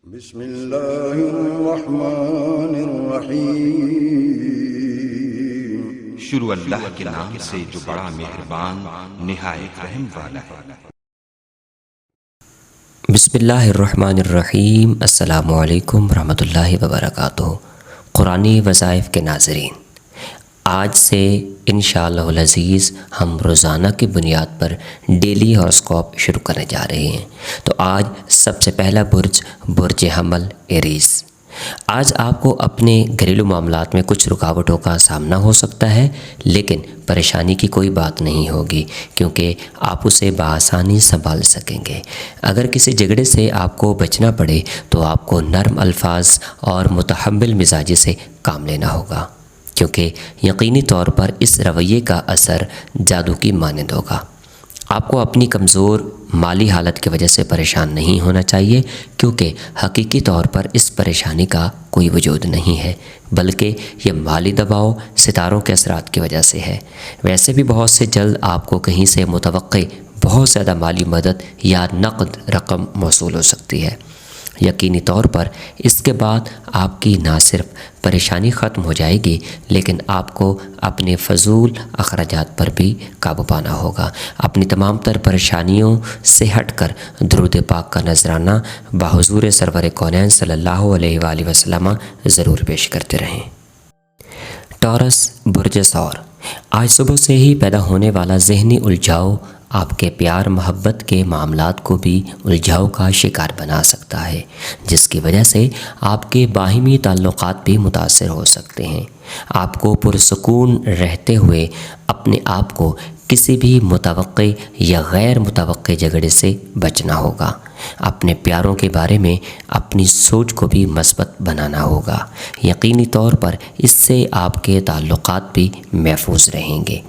بسم اللہ الرحمن الرحیم۔ شروع اللہ کے نام سے جو بڑا مہربان نہایت رحم والا ہے۔ بسم اللہ الرحمن الرحیم۔ السلام علیکم ورحمۃ اللہ وبرکاتہ۔ قرآنی وظائف کے ناظرین، آج سے انشاءاللہ العزیز ہم روزانہ کی بنیاد پر ڈیلی ہاروسکوپ شروع کرنے جا رہے ہیں۔ تو آج سب سے پہلا برج حمل ایریز۔ آج آپ کو اپنے گھریلو معاملات میں کچھ رکاوٹوں کا سامنا ہو سکتا ہے، لیکن پریشانی کی کوئی بات نہیں ہوگی کیونکہ آپ اسے بآسانی سنبھال سکیں گے۔ اگر کسی جھگڑے سے آپ کو بچنا پڑے تو آپ کو نرم الفاظ اور متحمل مزاجی سے کام لینا ہوگا، کیونکہ یقینی طور پر اس رویے کا اثر جادو کی مانند ہوگا۔ آپ کو اپنی کمزور مالی حالت کی وجہ سے پریشان نہیں ہونا چاہیے، کیونکہ حقیقی طور پر اس پریشانی کا کوئی وجود نہیں ہے، بلکہ یہ مالی دباؤ ستاروں کے اثرات کی وجہ سے ہے۔ ویسے بھی بہت سے جلد آپ کو کہیں سے متوقع بہت زیادہ مالی مدد یا نقد رقم موصول ہو سکتی ہے۔ یقینی طور پر اس کے بعد آپ کی نہ صرف پریشانی ختم ہو جائے گی، لیکن آپ کو اپنے فضول اخراجات پر بھی قابو پانا ہوگا۔ اپنی تمام تر پریشانیوں سے ہٹ کر درود پاک کا نذرانہ بحضور سرور کونین صلی اللہ علیہ وآلہ وسلم ضرور پیش کرتے رہیں۔ ٹورس برج ثور۔ آج صبح سے ہی پیدا ہونے والا ذہنی الجھاؤ آپ کے پیار محبت کے معاملات کو بھی الجھاؤ کا شکار بنا سکتا ہے، جس کی وجہ سے آپ کے باہمی تعلقات بھی متاثر ہو سکتے ہیں۔ آپ کو پرسکون رہتے ہوئے اپنے آپ کو کسی بھی متوقع یا غیر متوقع جھگڑے سے بچنا ہوگا۔ اپنے پیاروں کے بارے میں اپنی سوچ کو بھی مثبت بنانا ہوگا۔ یقینی طور پر اس سے آپ کے تعلقات بھی محفوظ رہیں گے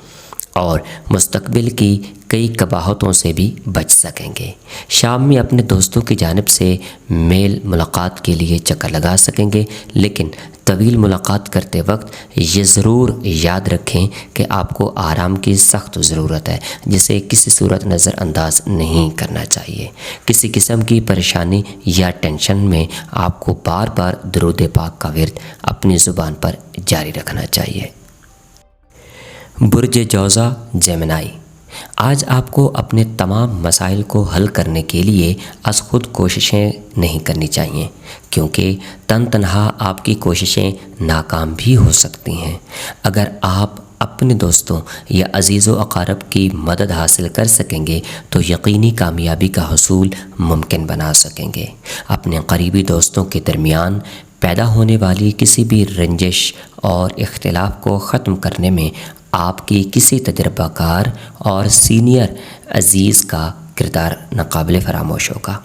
اور مستقبل کی کئی قباحتوں سے بھی بچ سکیں گے۔ شام میں اپنے دوستوں کی جانب سے میل ملاقات کے لیے چکر لگا سکیں گے، لیکن طویل ملاقات کرتے وقت یہ ضرور یاد رکھیں کہ آپ کو آرام کی سخت ضرورت ہے، جسے کسی صورت نظر انداز نہیں کرنا چاہیے۔ کسی قسم کی پریشانی یا ٹینشن میں آپ کو بار بار درود پاک کا ورد اپنی زبان پر جاری رکھنا چاہیے۔ برج جوزہ جیمنائی۔ آج آپ کو اپنے تمام مسائل کو حل کرنے کے لیے از خود کوششیں نہیں کرنی چاہیے، کیونکہ تنہا آپ کی کوششیں ناکام بھی ہو سکتی ہیں۔ اگر آپ اپنے دوستوں یا عزیز و اقارب کی مدد حاصل کر سکیں گے تو یقینی کامیابی کا حصول ممکن بنا سکیں گے۔ اپنے قریبی دوستوں کے درمیان پیدا ہونے والی کسی بھی رنجش اور اختلاف کو ختم کرنے میں آپ کی کسی تجربہ کار اور سینئر عزیز کا کردار ناقابل فراموش ہوگا۔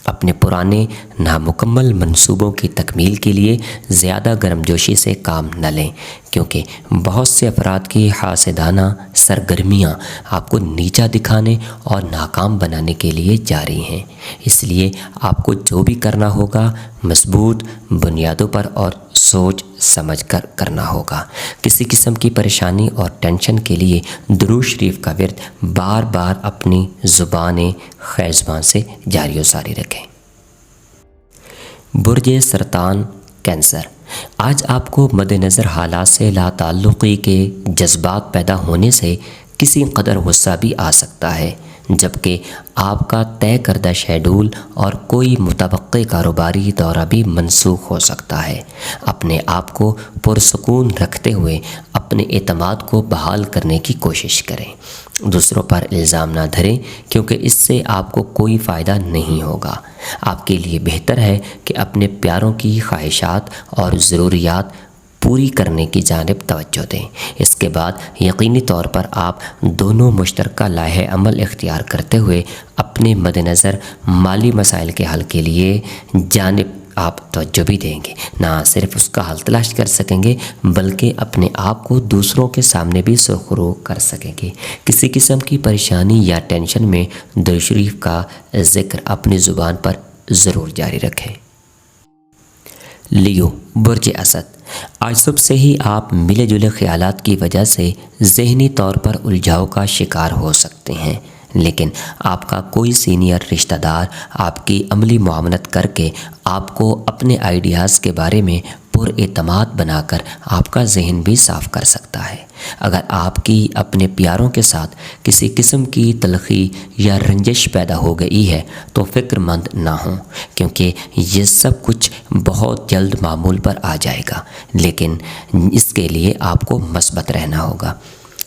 اپنے پرانے نامکمل منصوبوں کی تکمیل کے لیے زیادہ گرمجوشی سے کام نہ لیں، کیونکہ بہت سے افراد کی حاسدانہ سرگرمیاں آپ کو نیچا دکھانے اور ناکام بنانے کے لیے جاری ہیں۔ اس لیے آپ کو جو بھی کرنا ہوگا مضبوط بنیادوں پر اور سوچ سمجھ کر کرنا ہوگا۔ کسی قسم کی پریشانی اور ٹینشن کے لیے درود شریف کا ورد بار بار اپنی زبان خیزوان سے جاری و ساری رکھیں۔ برج سرطان کینسر۔ آج آپ کو مد نظر حالات سے لا تعلقی کے جذبات پیدا ہونے سے کسی قدر غصہ بھی آ سکتا ہے، جبکہ آپ کا طے کردہ شیڈول اور کوئی متوقع کاروباری دورہ بھی منسوخ ہو سکتا ہے۔ اپنے آپ کو پرسکون رکھتے ہوئے اپنے اعتماد کو بحال کرنے کی کوشش کریں۔ دوسروں پر الزام نہ دھریں، کیونکہ اس سے آپ کو کوئی فائدہ نہیں ہوگا۔ آپ کے لیے بہتر ہے کہ اپنے پیاروں کی خواہشات اور ضروریات پوری کرنے کی جانب توجہ دیں۔ اس کے بعد یقینی طور پر آپ دونوں مشترکہ لائحہ عمل اختیار کرتے ہوئے اپنے مد نظر مالی مسائل کے حل کے لیے جانب آپ توجہ بھی دیں گے۔ نہ صرف اس کا حل تلاش کر سکیں گے، بلکہ اپنے آپ کو دوسروں کے سامنے بھی سرخرو کر سکیں گے۔ کسی قسم کی پریشانی یا ٹینشن میں درود شریف کا ذکر اپنی زبان پر ضرور جاری رکھیں۔ لیو برج اسد۔ آج صبح سے ہی آپ ملے جلے خیالات کی وجہ سے ذہنی طور پر الجھاؤ کا شکار ہو سکتے ہیں، لیکن آپ کا کوئی سینئر رشتہ دار آپ کی عملی معاونت کر کے آپ کو اپنے آئیڈیاز کے بارے میں پر اعتماد بنا کر آپ کا ذہن بھی صاف کر سکتا ہے۔ اگر آپ کی اپنے پیاروں کے ساتھ کسی قسم کی تلخی یا رنجش پیدا ہو گئی ہے تو فکر مند نہ ہوں، کیونکہ یہ سب کچھ بہت جلد معمول پر آ جائے گا، لیکن اس کے لیے آپ کو مثبت رہنا ہوگا۔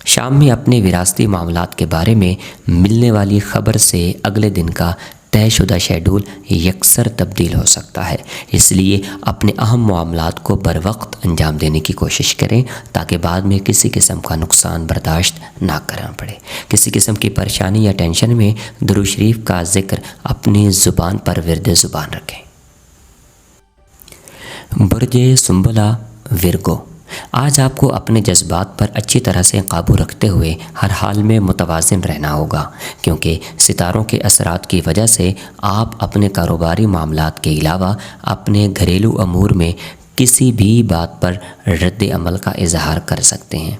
شام میں اپنے وراثتی معاملات کے بارے میں ملنے والی خبر سے اگلے دن کا طے شدہ شیڈول یکسر تبدیل ہو سکتا ہے، اس لیے اپنے اہم معاملات کو بر وقت انجام دینے کی کوشش کریں تاکہ بعد میں کسی قسم کا نقصان برداشت نہ کرنا پڑے۔ کسی قسم کی پریشانی یا ٹینشن میں درود شریف کا ذکر اپنی زبان پر ورد زبان رکھیں۔ برج سنبلہ ورگو، آج آپ کو اپنے جذبات پر اچھی طرح سے قابو رکھتے ہوئے ہر حال میں متوازن رہنا ہوگا، کیونکہ ستاروں کے اثرات کی وجہ سے آپ اپنے کاروباری معاملات کے علاوہ اپنے گھریلو امور میں کسی بھی بات پر رد عمل کا اظہار کر سکتے ہیں۔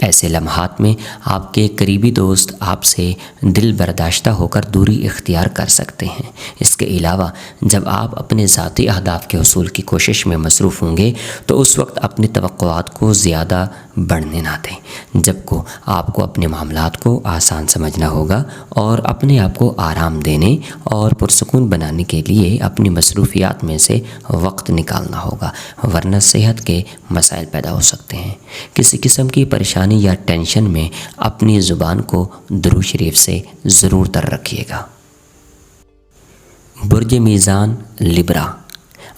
ایسے لمحات میں آپ کے قریبی دوست آپ سے دل برداشتہ ہو کر دوری اختیار کر سکتے ہیں۔ اس کے علاوہ جب آپ اپنے ذاتی اہداف کے حصول کی کوشش میں مصروف ہوں گے تو اس وقت اپنی توقعات کو زیادہ بڑھنے نہ دیں، جبکہ آپ کو اپنے معاملات کو آسان سمجھنا ہوگا اور اپنے آپ کو آرام دینے اور پرسکون بنانے کے لیے اپنی مصروفیات میں سے وقت نکالنا ہوگا، ورنہ صحت کے مسائل پیدا ہو سکتے ہیں۔ کسی قسم کی پریشانی یا ٹینشن میں اپنی زبان کو درود شریف سے ضرور تر رکھیے گا۔ برج میزان لبرا،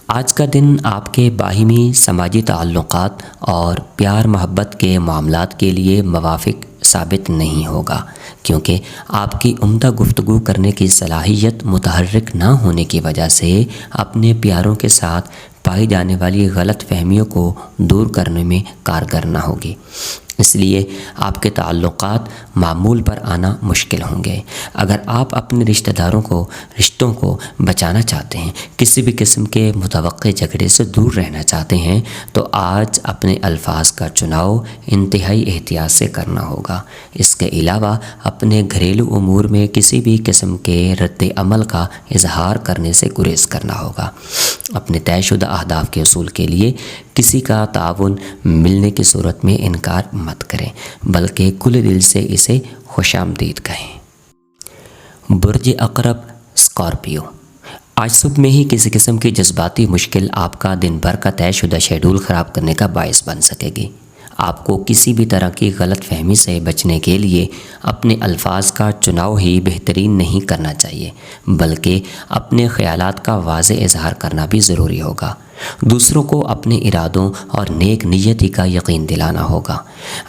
آج کا دن آپ کے باہمی سماجی تعلقات اور پیار محبت کے معاملات کے لیے موافق ثابت نہیں ہوگا، کیونکہ آپ کی عمدہ گفتگو کرنے کی صلاحیت متحرک نہ ہونے کی وجہ سے اپنے پیاروں کے ساتھ پائی جانے والی غلط فہمیوں کو دور کرنے میں کارگر نہ ہوگی۔ اس لیے آپ کے تعلقات معمول پر آنا مشکل ہوں گے۔ اگر آپ اپنے رشتوں کو بچانا چاہتے ہیں، کسی بھی قسم کے متوقع جھگڑے سے دور رہنا چاہتے ہیں تو آج اپنے الفاظ کا چناؤ انتہائی احتیاط سے کرنا ہوگا۔ اس کے علاوہ اپنے گھریلو امور میں کسی بھی قسم کے رد عمل کا اظہار کرنے سے گریز کرنا ہوگا۔ اپنے طے شدہ اہداف کے حصول کے لیے کسی کا تعاون ملنے کی صورت میں انکار مت کریں، بلکہ کھلے دل سے اسے خوش آمدید کہیں۔ برج عقرب اسکارپیو، آج صبح میں ہی کسی قسم کی جذباتی مشکل آپ کا دن بھر کا طے شدہ شیڈول خراب کرنے کا باعث بن سکے گی۔ آپ کو کسی بھی طرح کی غلط فہمی سے بچنے کے لیے اپنے الفاظ کا چناؤ ہی بہترین نہیں کرنا چاہیے، بلکہ اپنے خیالات کا واضح اظہار کرنا بھی ضروری ہوگا۔ دوسروں کو اپنے ارادوں اور نیک نیتی کا یقین دلانا ہوگا۔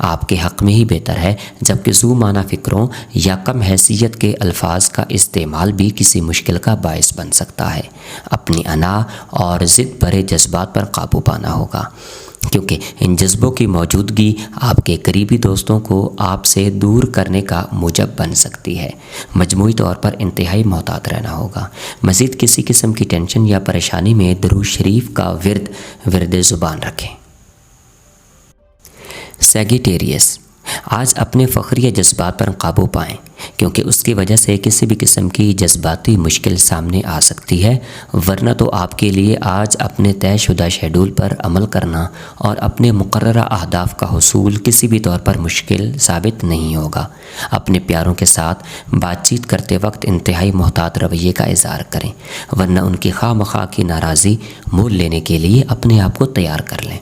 آپ کے حق میں ہی بہتر ہے، جبکہ ذو معنی فکروں یا کم حیثیت کے الفاظ کا استعمال بھی کسی مشکل کا باعث بن سکتا ہے۔ اپنی انا اور ضد بھرے جذبات پر قابو پانا ہوگا، کیونکہ ان جذبوں کی موجودگی آپ کے قریبی دوستوں کو آپ سے دور کرنے کا موجب بن سکتی ہے۔ مجموعی طور پر انتہائی محتاط رہنا ہوگا۔ مزید کسی قسم کی ٹینشن یا پریشانی میں درود شریف کا ورد زبان رکھیں۔ سیگیٹیریس، آج اپنے فخریہ جذبات پر قابو پائیں، کیونکہ اس کی وجہ سے کسی بھی قسم کی جذباتی مشکل سامنے آ سکتی ہے، ورنہ تو آپ کے لیے آج اپنے طے شدہ شیڈول پر عمل کرنا اور اپنے مقررہ اہداف کا حصول کسی بھی طور پر مشکل ثابت نہیں ہوگا۔ اپنے پیاروں کے ساتھ بات چیت کرتے وقت انتہائی محتاط رویے کا اظہار کریں، ورنہ ان کی خواہ مخواہ کی ناراضی مول لینے کے لیے اپنے آپ کو تیار کر لیں۔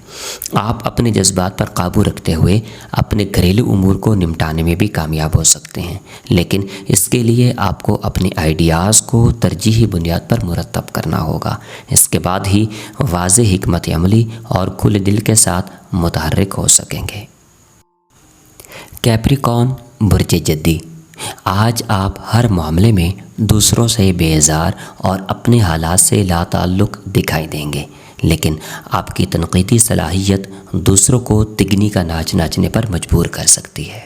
آپ اپنے جذبات پر قابو رکھتے ہوئے اپنے گھریلو امور کو نمٹانے میں بھی کامیاب ہو سکتے ہیں، لیکن اس کے لیے آپ کو اپنے آئیڈیاز کو ترجیحی بنیاد پر مرتب کرنا ہوگا۔ اس کے بعد ہی واضح حکمت عملی اور کھلے دل کے ساتھ متحرک ہو سکیں گے۔ کیپریکارن برج جدی، آج آپ ہر معاملے میں دوسروں سے بیزار اور اپنے حالات سے لا تعلق دکھائی دیں گے، لیکن آپ کی تنقیدی صلاحیت دوسروں کو تگنی کا ناچ ناچنے پر مجبور کر سکتی ہے۔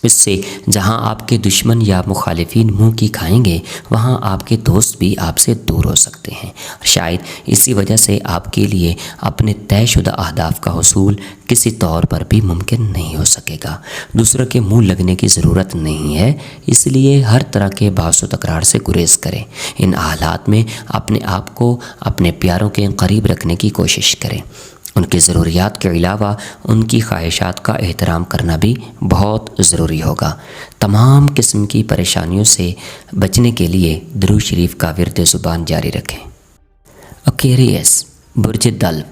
اس سے جہاں آپ کے دشمن یا مخالفین منہ کی کھائیں گے وہاں آپ کے دوست بھی آپ سے دور ہو سکتے ہیں۔ شاید اسی وجہ سے آپ کے لیے اپنے طے شدہ اہداف کا حصول کسی طور پر بھی ممکن نہیں ہو سکے گا۔ دوسروں کے منہ لگنے کی ضرورت نہیں ہے، اس لیے ہر طرح کے بحث و تکرار سے گریز کریں۔ ان حالات میں اپنے آپ کو اپنے پیاروں کے قریب رکھنے کی کوشش کریں۔ ان کی ضروریات کے علاوہ ان کی خواہشات کا احترام کرنا بھی بہت ضروری ہوگا۔ تمام قسم کی پریشانیوں سے بچنے کے لیے درود شریف کا ورد زبان جاری رکھیں۔ ایکویریس برج دلو،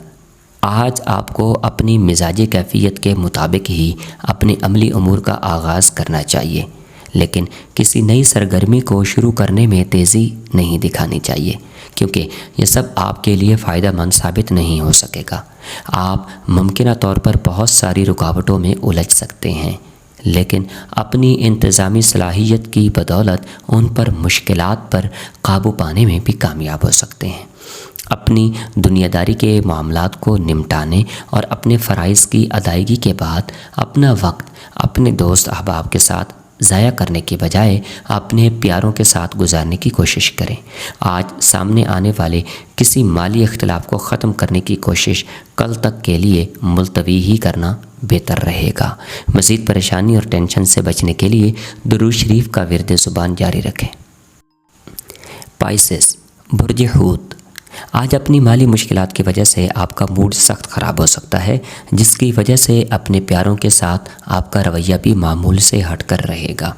آج آپ کو اپنی مزاجی کیفیت کے مطابق ہی اپنے عملی امور کا آغاز کرنا چاہیے، لیکن کسی نئی سرگرمی کو شروع کرنے میں تیزی نہیں دکھانی چاہیے، کیونکہ یہ سب آپ کے لیے فائدہ مند ثابت نہیں ہو سکے گا۔ آپ ممکنہ طور پر بہت ساری رکاوٹوں میں الجھ سکتے ہیں، لیکن اپنی انتظامی صلاحیت کی بدولت ان پر مشکلات پر قابو پانے میں بھی کامیاب ہو سکتے ہیں۔ اپنی دنیا داری کے معاملات کو نمٹانے اور اپنے فرائض کی ادائیگی کے بعد اپنا وقت اپنے دوست احباب کے ساتھ ضائع کرنے کے بجائے اپنے پیاروں کے ساتھ گزارنے کی کوشش کریں۔ آج سامنے آنے والے کسی مالی اختلاف کو ختم کرنے کی کوشش کل تک کے لیے ملتوی ہی کرنا بہتر رہے گا۔ مزید پریشانی اور ٹینشن سے بچنے کے لیے درود شریف کا ورد زبان جاری رکھیں۔ پائسس برج حوت، آج اپنی مالی مشکلات کی وجہ سے آپ کا موڈ سخت خراب ہو سکتا ہے، جس کی وجہ سے اپنے پیاروں کے ساتھ آپ کا رویہ بھی معمول سے ہٹ کر رہے گا،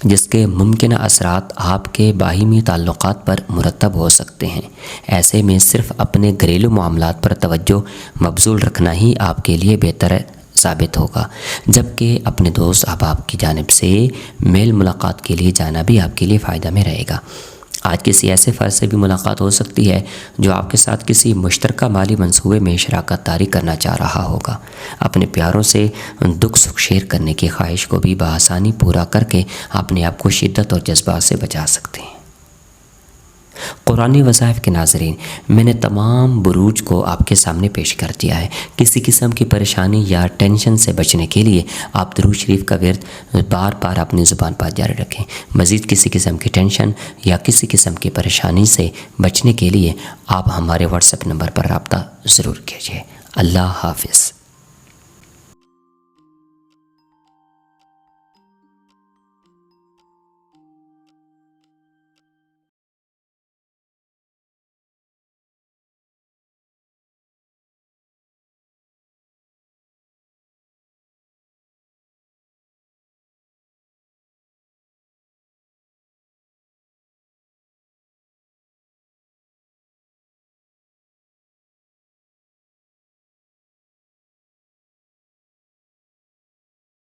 جس کے ممکنہ اثرات آپ کے باہمی تعلقات پر مرتب ہو سکتے ہیں۔ ایسے میں صرف اپنے گھریلو معاملات پر توجہ مبذول رکھنا ہی آپ کے لیے بہتر ثابت ہوگا، جبکہ اپنے دوست احباب کی جانب سے میل ملاقات کے لیے جانا بھی آپ کے لیے فائدہ میں رہے گا۔ آج کسی ایسے فرد سے بھی ملاقات ہو سکتی ہے جو آپ کے ساتھ کسی مشترکہ مالی منصوبے میں شراکت داری کرنا چاہ رہا ہوگا۔ اپنے پیاروں سے دکھ سکھ شیئر کرنے کی خواہش کو بھی بآسانی پورا کر کے اپنے آپ کو شدت اور جذبات سے بچا سکتے ہیں۔ قرآنی وظائف کے ناظرین، میں نے تمام بروج کو آپ کے سامنے پیش کر دیا ہے۔ کسی قسم کی پریشانی یا ٹینشن سے بچنے کے لیے آپ درود شریف کا ورد بار بار اپنی زبان پر جاری رکھیں۔ مزید کسی قسم کی ٹینشن یا کسی قسم کی پریشانی سے بچنے کے لیے آپ ہمارے واٹس ایپ نمبر پر رابطہ ضرور کیجیے۔ اللہ حافظ۔